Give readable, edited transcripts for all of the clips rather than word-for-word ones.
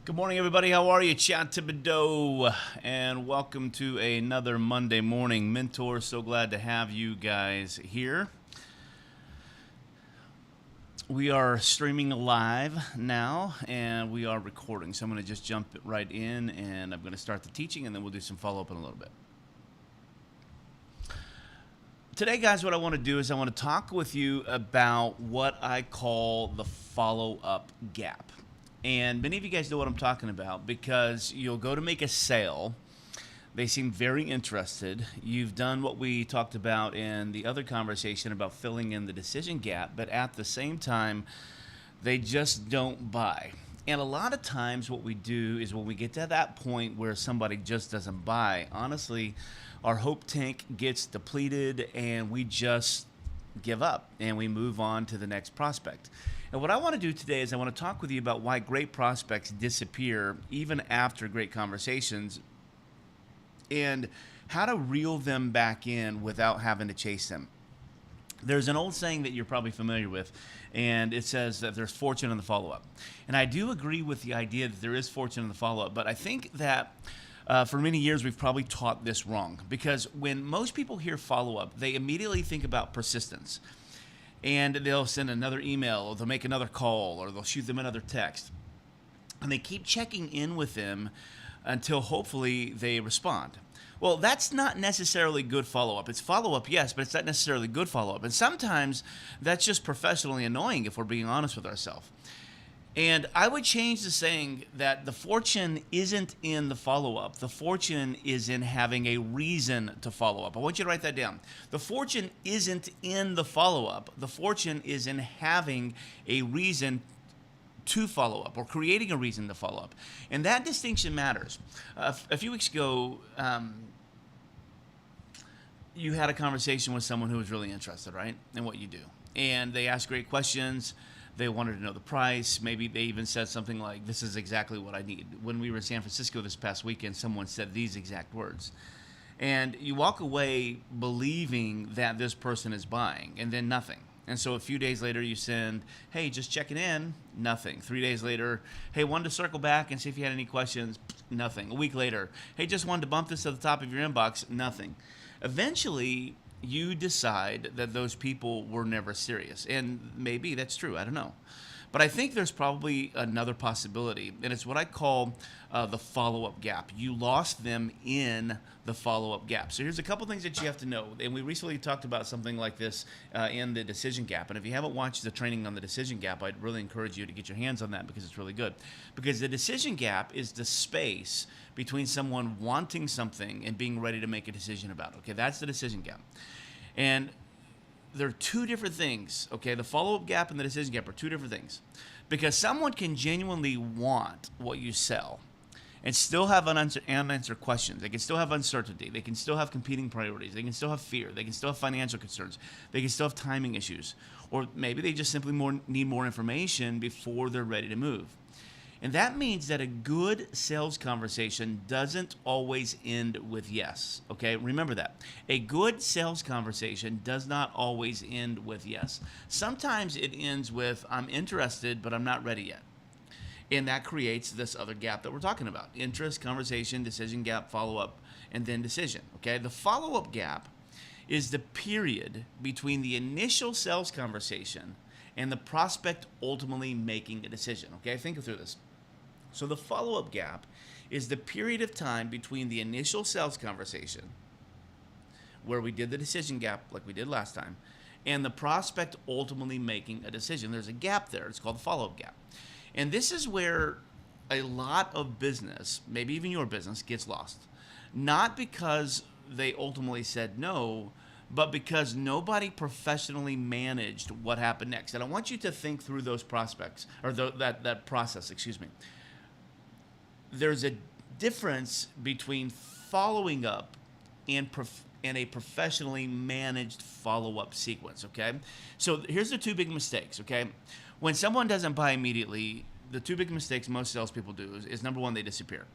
Good morning, everybody. How are you? Chad Thibodeau, and welcome to another Monday morning mentor. So glad to have you guys here. We are streaming live now, and we are recording. So I'm going to just jump right in, and I'm going to start the teaching, and then we'll do some follow-up in a little bit. Today, guys, what I want to do is I want to talk with you about what I call the follow-up gap. And many of you guys know what I'm talking about because you'll go to make a sale. They seem very interested. You've done what we talked about in the other conversation about filling in the decision gap, but at the same time, they just don't buy. And a lot of times what we do is when we get to that point where somebody just doesn't buy, honestly, our hope tank gets depleted and we just give up and we move on to the next prospect. And what I want to do today is I want to talk with you about why great prospects disappear even after great conversations and how to reel them back in without having to chase them. There's an old saying that you're probably familiar with, and it says that there's fortune in the follow-up. And I do agree with the idea that there is fortune in the follow-up, but I think that for many years we've probably taught this wrong because when most people hear follow-up, they immediately think about persistence. And they'll send another email, or they'll make another call, or they'll shoot them another text. And they keep checking in with them until hopefully they respond. Well, that's not necessarily good follow-up. It's follow-up, yes, but it's not necessarily good follow-up. And sometimes that's just professionally annoying if we're being honest with ourselves. And I would change the saying that the fortune isn't in the follow-up. The fortune is in having a reason to follow up. I want you to write that down. The fortune isn't in the follow-up. The fortune is in having a reason to follow up or creating a reason to follow up. And that distinction matters. A few weeks ago, you had a conversation with someone who was really interested, right, in what you do. And they asked great questions. They wanted to know the price. Maybe they even said something like, this is exactly what I need. When we were in San Francisco this past weekend, someone said these exact words. And you walk away believing that this person is buying, and then nothing. And so a few days later, you send, hey, just checking in, nothing. 3 days later, hey, wanted to circle back and see if you had any questions, nothing. A week later, hey, just wanted to bump this to the top of your inbox, nothing. Eventually, you decide that those people were never serious. And maybe that's true. I don't know. But I think there's probably another possibility, and it's what I call the follow-up gap. You lost them in the follow-up gap. So here's a couple things that you have to know. And we recently talked about something like this in the decision gap. And if you haven't watched the training on the decision gap, I'd really encourage you to get your hands on that because it's really good. Because the decision gap is the space between someone wanting something and being ready to make a decision about it. Okay, that's the decision gap. And there are two different things, okay? The follow-up gap and the decision gap are two different things. Because someone can genuinely want what you sell and still have unanswered questions. They can still have uncertainty. They can still have competing priorities. They can still have fear. They can still have financial concerns. They can still have timing issues. Or maybe they just simply need more information before they're ready to move. And that means that a good sales conversation doesn't always end with yes, okay? Remember that. A good sales conversation does not always end with yes. Sometimes it ends with, I'm interested, but I'm not ready yet. And that creates this other gap that we're talking about. Interest, conversation, decision gap, follow-up, and then decision, okay? The follow-up gap is the period between the initial sales conversation and the prospect ultimately making a decision, okay? Think through this. So the follow-up gap is the period of time between the initial sales conversation, where we did the decision gap like we did last time, and the prospect ultimately making a decision. There's a gap there. It's called the follow-up gap. And this is where a lot of business, maybe even your business, gets lost. Not because they ultimately said no, but because nobody professionally managed what happened next. And I want you to think through those prospects, or that process, excuse me. There's a difference between following up and a professionally managed follow-up sequence, okay? So here's the two big mistakes, okay? When someone doesn't buy immediately, the two big mistakes most salespeople do is number one, they disappear.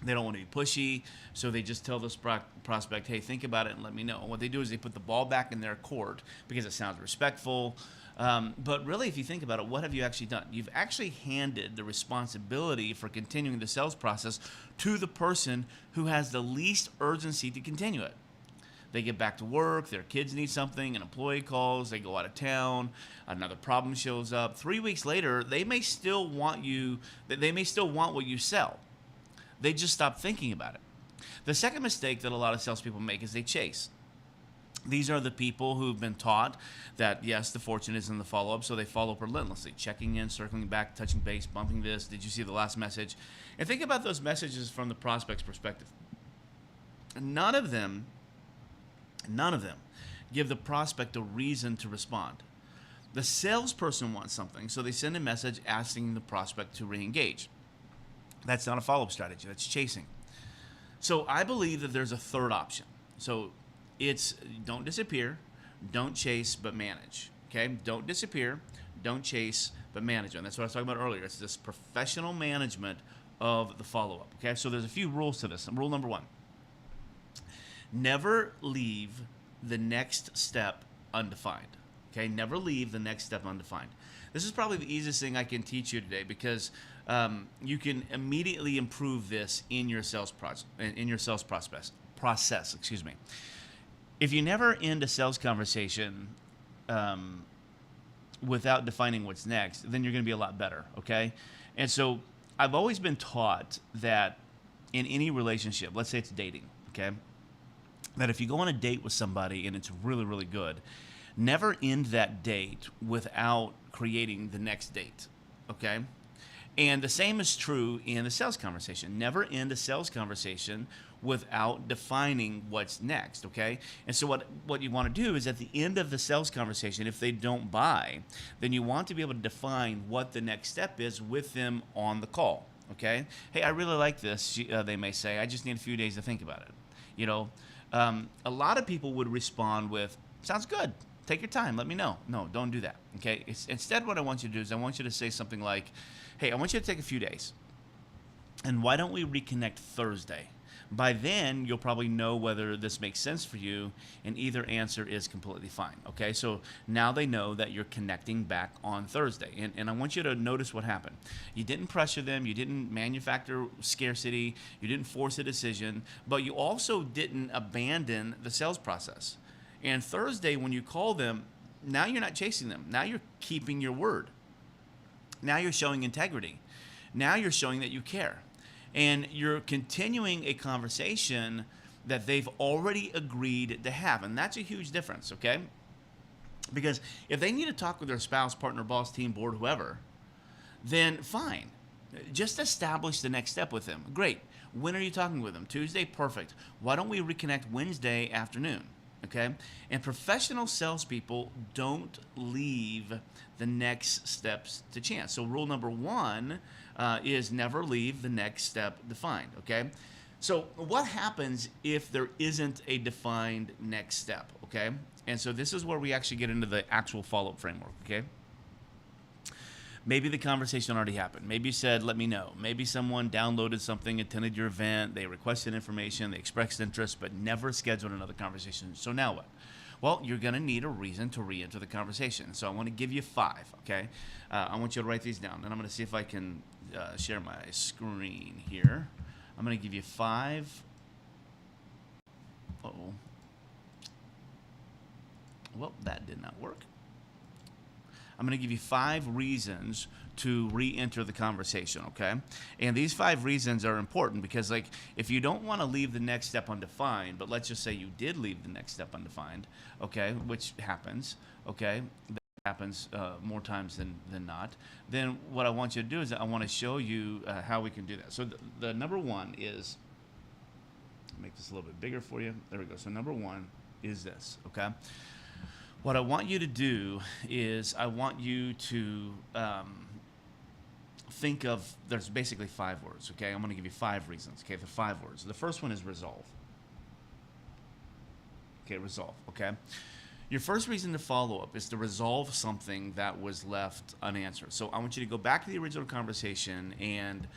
They don't want to be pushy, so they just tell this prospect, hey, think about it and let me know. And what they do is they put the ball back in their court because it sounds respectful. But really, if you think about it, what have you actually done? You've actually handed the responsibility for continuing the sales process to the person who has the least urgency to continue it. They get back to work, their kids need something, an employee calls, they go out of town, another problem shows up. 3 weeks later, they may still want what you sell. They just stop thinking about it. The second mistake that a lot of salespeople make is they chase. These are the people who've been taught that, yes, the fortune is in the follow-up, so they follow up relentlessly, checking in, circling back, touching base, bumping this. Did you see the last message? And think about those messages from the prospect's perspective. None of them give the prospect a reason to respond. The salesperson wants something, so they send a message asking the prospect to re-engage. That's not a follow-up strategy. That's chasing. So I believe that there's a third option. So it's don't disappear, don't chase, but manage. Okay? Don't disappear, don't chase, but manage. And that's what I was talking about earlier. It's this professional management of the follow-up. Okay? So there's a few rules to this. Rule number 1. Never leave the next step undefined. Okay? Never leave the next step undefined. This is probably the easiest thing I can teach you today because you can immediately improve this in your sales process. Excuse me. If you never end a sales conversation without defining what's next, then you're going to be a lot better. Okay? And so I've always been taught that in any relationship, let's say it's dating, okay, that if you go on a date with somebody and it's really, really good, never end that date without creating the next date, okay? And the same is true in the sales conversation. Never end a sales conversation without defining what's next, okay? And so what you want to do is at the end of the sales conversation, if they don't buy, then you want to be able to define what the next step is with them on the call, okay? Hey, I really like this, they may say. I just need a few days to think about it. You know, a lot of people would respond with, sounds good. Take your time. Let me know. No, don't do that. Okay. Instead, what I want you to do is I want you to say something like, hey, I want you to take a few days. And why don't we reconnect Thursday? By then, you'll probably know whether this makes sense for you, and either answer is completely fine. Okay. So now they know that you're connecting back on Thursday. And I want you to notice what happened. You didn't pressure them. You didn't manufacture scarcity. You didn't force a decision. But you also didn't abandon the sales process. And Thursday, when you call them, now you're not chasing them. Now you're keeping your word. Now you're showing integrity. Now you're showing that you care. And you're continuing a conversation that they've already agreed to have. And that's a huge difference, okay? Because if they need to talk with their spouse, partner, boss, team, board, whoever, then fine. Just establish the next step with them. Great. When are you talking with them? Tuesday? Perfect. Why don't we reconnect Wednesday afternoon? Okay? And professional salespeople don't leave the next steps to chance. So rule number 1 is never leave the next step defined. Okay? So what happens if there isn't a defined next step? Okay? And so this is where we actually get into the actual follow-up framework. Okay? Maybe the conversation already happened. Maybe you said, let me know. Maybe someone downloaded something, attended your event, they requested information, they expressed interest, but never scheduled another conversation. So now what? Well, you're going to need a reason to re-enter the conversation. So I want to give you 5, okay? I want you to write these down, and I'm going to see if I can share my screen here. I'm going to give you 5. Uh-oh. Well, that did not work. I'm going to give you 5 reasons to re-enter the conversation, okay? And these 5 reasons are important because, like, if you don't want to leave the next step undefined, but let's just say you did leave the next step undefined, okay, which happens, okay? That happens more times than not. Then what I want you to do is I want to show you how we can do that. So the number 1 is, make this a little bit bigger for you. There we go. So number 1 is this, okay? What I want you to do is I want you to think of, there's basically 5 words, okay? I'm going to give you 5 reasons, okay? The 5 words. The first one is resolve. Okay, resolve, okay? Your first reason to follow up is to resolve something that was left unanswered. So I want you to go back to the original conversation and,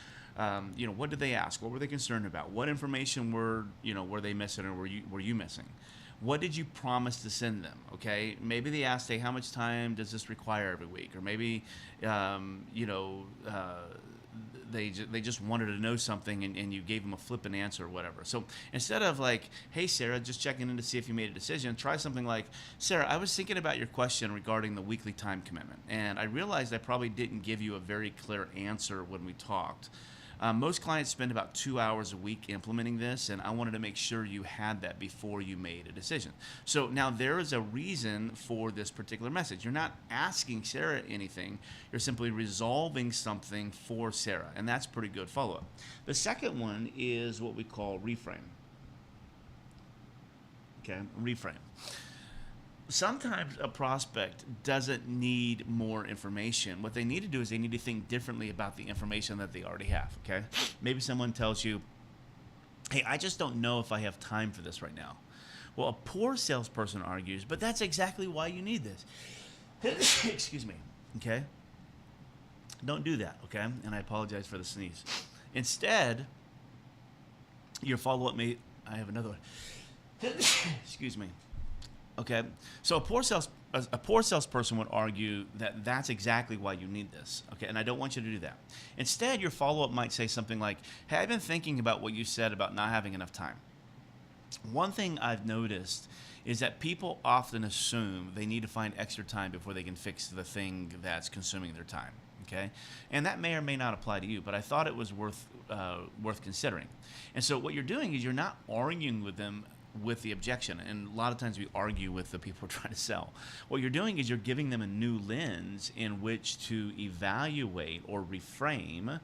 what did they ask? What were they concerned about? What information were they missing or were you missing? What did you promise to send them? Okay, maybe they asked, hey, how much time does this require every week? Or maybe, you know, they just wanted to know something, and you gave them a flippant answer or whatever. So instead of like, hey, Sarah, just checking in to see if you made a decision, try something like, Sarah, I was thinking about your question regarding the weekly time commitment, and I realized I probably didn't give you a very clear answer when we talked. Most clients spend about 2 hours a week implementing this, and I wanted to make sure you had that before you made a decision. So now there is a reason for this particular message. You're not asking Sarah anything, you're simply resolving something for Sarah, and that's pretty good follow up. The second one is what we call reframe. Okay, reframe. Sometimes a prospect doesn't need more information. What they need to do is they need to think differently about the information that they already have, okay? Maybe someone tells you, hey, I just don't know if I have time for this right now. Well, a poor salesperson argues, but that's exactly why you need this. Excuse me, okay? Don't do that, okay? And I apologize for the sneeze. Instead, your follow-up may, I have another one. Excuse me. Okay, so a poor salesperson would argue that that's exactly why you need this. Okay, and I don't want you to do that. Instead, your follow-up might say something like, "Hey, I've been thinking about what you said about not having enough time. One thing I've noticed is that people often assume they need to find extra time before they can fix the thing that's consuming their time." Okay, and that may or may not apply to you, but I thought it was worth considering. And so what you're doing is you're not arguing with them with the objection, and a lot of times we argue with the people we're trying to sell. What you're doing is you're giving them a new lens in which to evaluate or reframe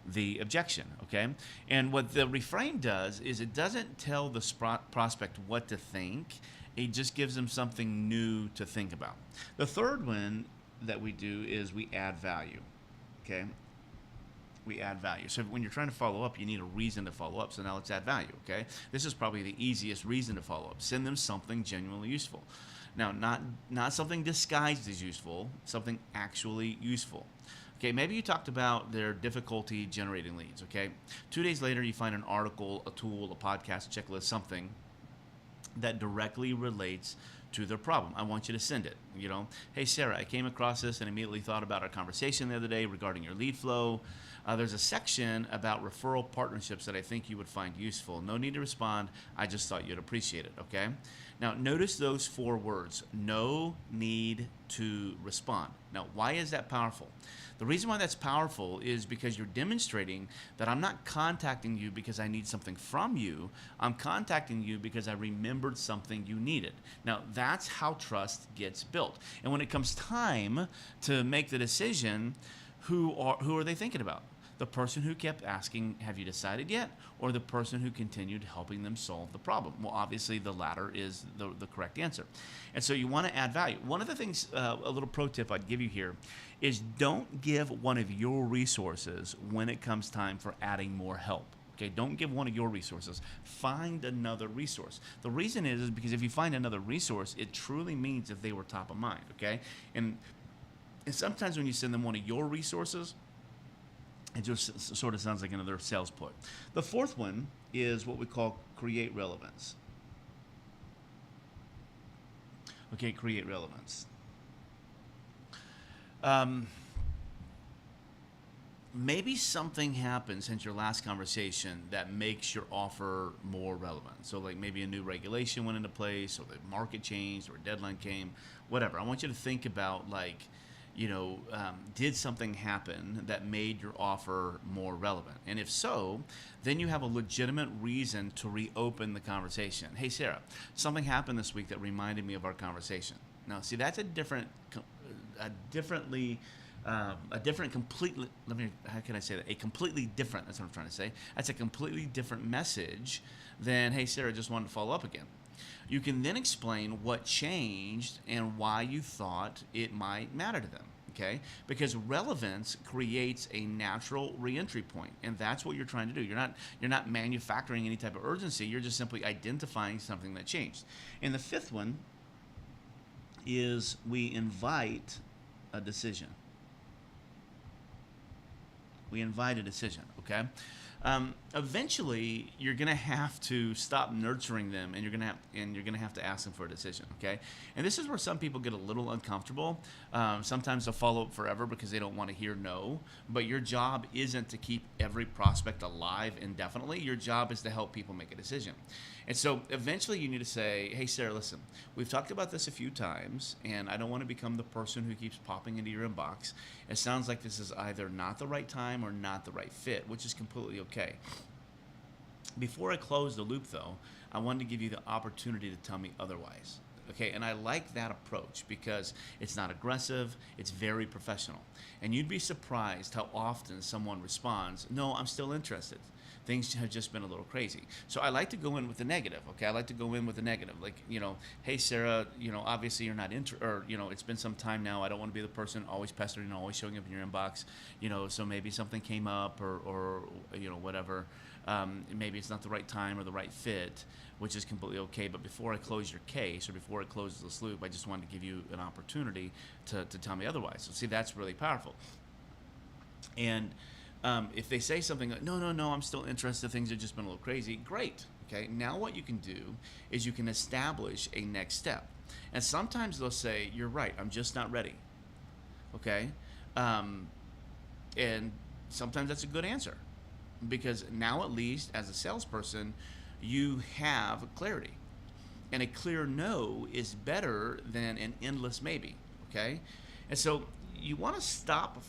the objection, okay? And what the reframe does is it doesn't tell the prospect what to think, it just gives them something new to think about. The third one that we do is we add value, okay? We add value. So when you're trying to follow up, you need a reason to follow up. So now let's add value, okay? This is probably the easiest reason to follow up. Send them something genuinely useful. Now, not something disguised as useful, something actually useful. Okay, maybe you talked about their difficulty generating leads, okay? 2 days later, you find an article, a tool, a podcast, a checklist, something that directly relates to their problem. I want you to send it. You know, hey, Sarah, I came across this and immediately thought about our conversation the other day regarding your lead flow. There's a section about referral partnerships that I think you would find useful. No need to respond. I just thought you'd appreciate it, okay? Now, notice those 4 words. No need to respond. Now, why is that powerful? The reason why that's powerful is because you're demonstrating that I'm not contacting you because I need something from you. I'm contacting you because I remembered something you needed. Now, that's how trust gets built. And when it comes time to make the decision, who are they thinking about? The person who kept asking, have you decided yet? Or the person who continued helping them solve the problem? Well, obviously the latter is the correct answer. And so you want to add value. One of the things, a little pro tip I'd give you here is don't give one of your resources when it comes time for adding more help. Okay, don't give one of your resources. Find another resource. The reason is because if you find another resource, it truly means that they were top of mind, okay? And sometimes when you send them one of your resources, it just sort of sounds like another sales put. The fourth one is what we call create relevance. Okay, create relevance. Maybe something happened since your last conversation that makes your offer more relevant. So like maybe a new regulation went into place, or the market changed, or a deadline came, whatever. I want you to think about like, did something happen that made your offer more relevant? And if so, then you have a legitimate reason to reopen the conversation. Hey, Sarah, something happened this week that reminded me of our conversation. Now, see, that's a different completely, how can I say that? That's what I'm trying to say. That's a completely different message than, hey, Sarah, just wanted to follow up again. You can then explain what changed and why you thought it might matter to them, okay? Because relevance creates a natural reentry point, and that's what you're trying to do. You're not manufacturing any type of urgency. You're just simply identifying something that changed. And the fifth one is we invite a decision. We invite a decision, okay? Eventually you're gonna have to stop nurturing them, and you're gonna have to ask them for a decision. Okay, and this is where some people get a little uncomfortable. Sometimes they'll follow up forever because they don't want to hear no. But your job isn't to keep every prospect alive indefinitely. Your job is to help people make a decision. And so eventually you need to say, hey, Sarah, listen, we've talked about this a few times, and I don't want to become the person who keeps popping into your inbox. It sounds like this is either not the right time or not the right fit, which is completely okay. Before I close the loop, though, I wanted to give you the opportunity to tell me otherwise. Okay, and I like that approach because it's not aggressive, it's very professional. And you'd be surprised how often someone responds, no, I'm still interested. Things have just been a little crazy. So I like to go in with the negative, okay? I like to go in with the negative. Like, hey, Sarah, obviously you're not or, it's been some time now. I don't want to be the person always pestering, always showing up in your inbox, so maybe something came up or whatever. Maybe it's not the right time or the right fit, which is completely okay. But before I close your case or before it closes this loop, I just wanted to give you an opportunity to tell me otherwise. So see, that's really powerful. And if they say something like, no, I'm still interested, things have just been a little crazy, great. Okay, now what you can do is you can establish a next step. And sometimes they'll say, you're right, I'm just not ready. Okay? And sometimes that's a good answer, because now at least as a salesperson, you have clarity. And a clear no is better than an endless maybe. Okay? And so you want to stop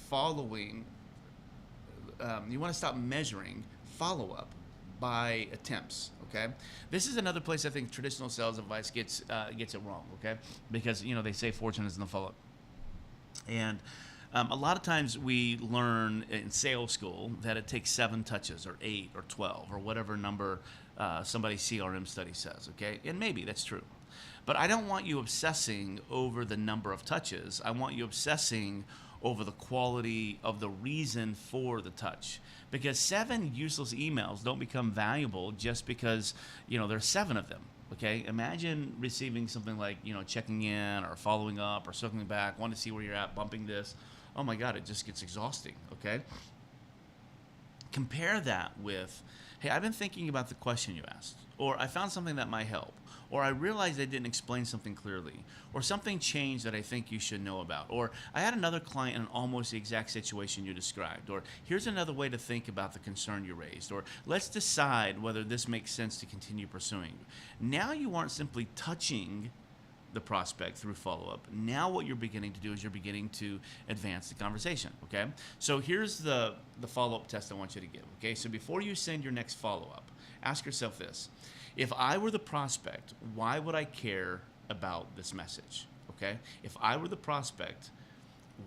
measuring follow-up by attempts. Okay, this is another place I think traditional sales advice gets it wrong. Okay, because they say fortune is in the follow-up, and a lot of times we learn in sales school that it takes 7 touches or 8 or 12 or whatever number somebody's CRM study says. Okay, and maybe that's true. But I don't want you obsessing over the number of touches. I want you obsessing over the quality of the reason for the touch. Because 7 useless emails don't become valuable just because, there's 7 of them. Okay? Imagine receiving something like, checking in or following up or circling back, want to see where you're at, bumping this. Oh my God, it just gets exhausting. Okay? Compare that with, hey, I've been thinking about the question you asked, or I found something that might help, or I realized I didn't explain something clearly, or something changed that I think you should know about, or I had another client in almost the exact situation you described, or here's another way to think about the concern you raised, or let's decide whether this makes sense to continue pursuing. Now you aren't simply touching the prospect through follow-up. Now what you're beginning to do is you're beginning to advance the conversation, okay? So here's the follow-up test I want you to give, okay? So before you send your next follow-up, ask yourself this. If I were the prospect, why would I care about this message, okay? If I were the prospect,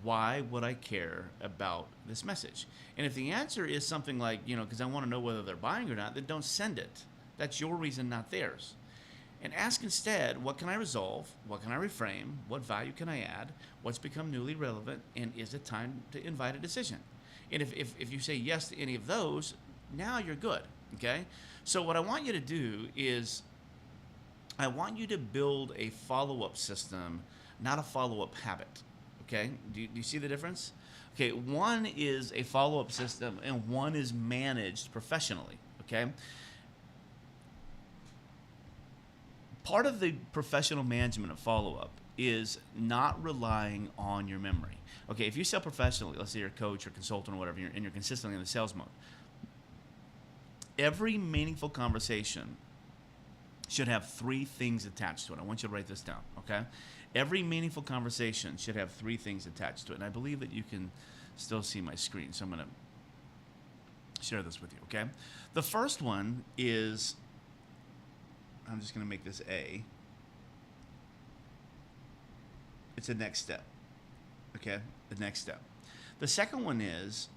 why would I care about this message? And if the answer is something like, because I want to know whether they're buying or not, then don't send it. That's your reason, not theirs. And ask instead, what can I resolve? What can I reframe? What value can I add? What's become newly relevant? And is it time to invite a decision? And if you say yes to any of those, now you're good, okay? So what I want you to do is I want you to build a follow-up system, not a follow-up habit, okay? Do you see the difference? Okay, one is a follow-up system and one is managed professionally, okay? Part of the professional management of follow-up is not relying on your memory. Okay, if you sell professionally, let's say you're a coach or consultant or whatever, and you're consistently in the sales mode, every meaningful conversation should have 3 things attached to it. I want you to write this down, okay? Every meaningful conversation should have 3 things attached to it. And I believe that you can still see my screen, so I'm going to share this with you, okay? The first one is, I'm just going to make this A. It's a next step, okay? The next step. The second one is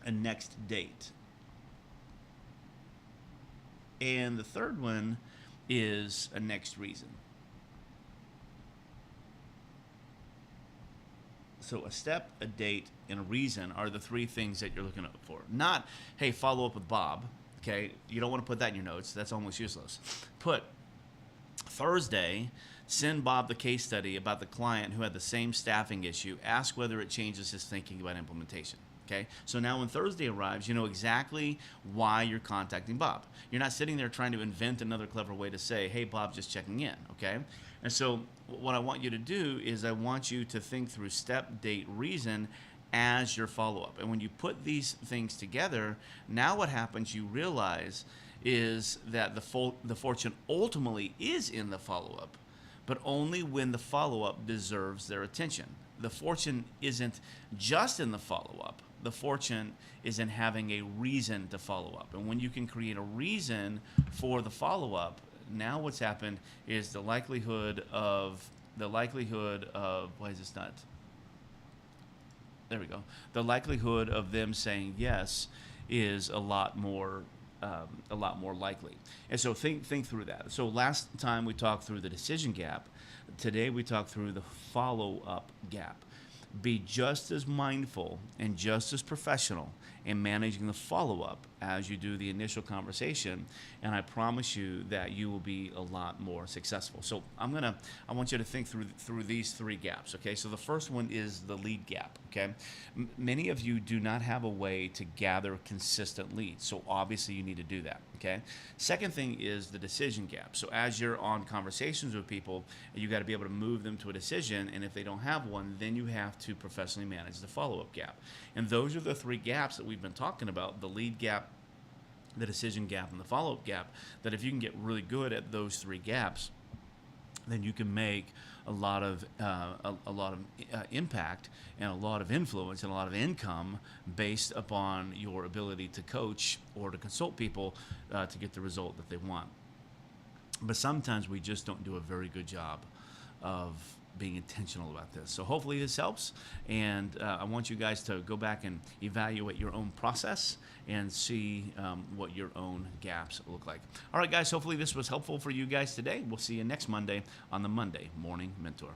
a next date. And the third one is a next reason. So a step, a date, and a reason are the 3 things that you're looking for. Not, hey, follow up with Bob. Okay, you don't want to put that in your notes. That's almost useless. Put Thursday, Send Bob the case study about the client who had the same staffing issue. Ask whether it changes his thinking about implementation. Okay, so now when Thursday arrives, you know exactly why you're contacting Bob. You're not sitting there trying to invent another clever way to say, hey, Bob, just checking in. Okay, and so what I want you to do is I want you to think through step, date, reason as your follow-up. And when you put these things together, now what happens, you realize, is that the fortune ultimately is in the follow-up, but only when the follow-up deserves their attention. The fortune isn't just in the follow-up. The fortune is in having a reason to follow up. And when you can create a reason for the follow-up, now what's happened is the likelihood of, why is this not? There we go. The likelihood of them saying yes is a lot more likely. And so think through that. So last time we talked through the decision gap. Today we talked through the follow-up gap. Be just as mindful and just as professional in managing the follow-up as you do the initial conversation, and I promise you that you will be a lot more successful. So I want you to think through these three gaps. Okay, so the first one is the lead gap. Okay, many of you do not have a way to gather consistent leads, so obviously you need to do that. Okay, second thing is the decision gap. So as you're on conversations with people, you got to be able to move them to a decision, and if they don't have one, then you have to professionally manage the follow-up gap. And those are the three gaps that we've been talking about: the lead gap, the decision gap, and the follow-up gap. That if you can get really good at those three gaps, then you can make a lot of impact and a lot of influence and a lot of income based upon your ability to coach or to consult people to get the result that they want. But sometimes we just don't do a very good job of being intentional about this. So hopefully this helps, and I want you guys to go back and evaluate your own process and see what your own gaps look like. All right, guys, hopefully this was helpful for you guys today. We'll see you next Monday on the Monday Morning Mentor.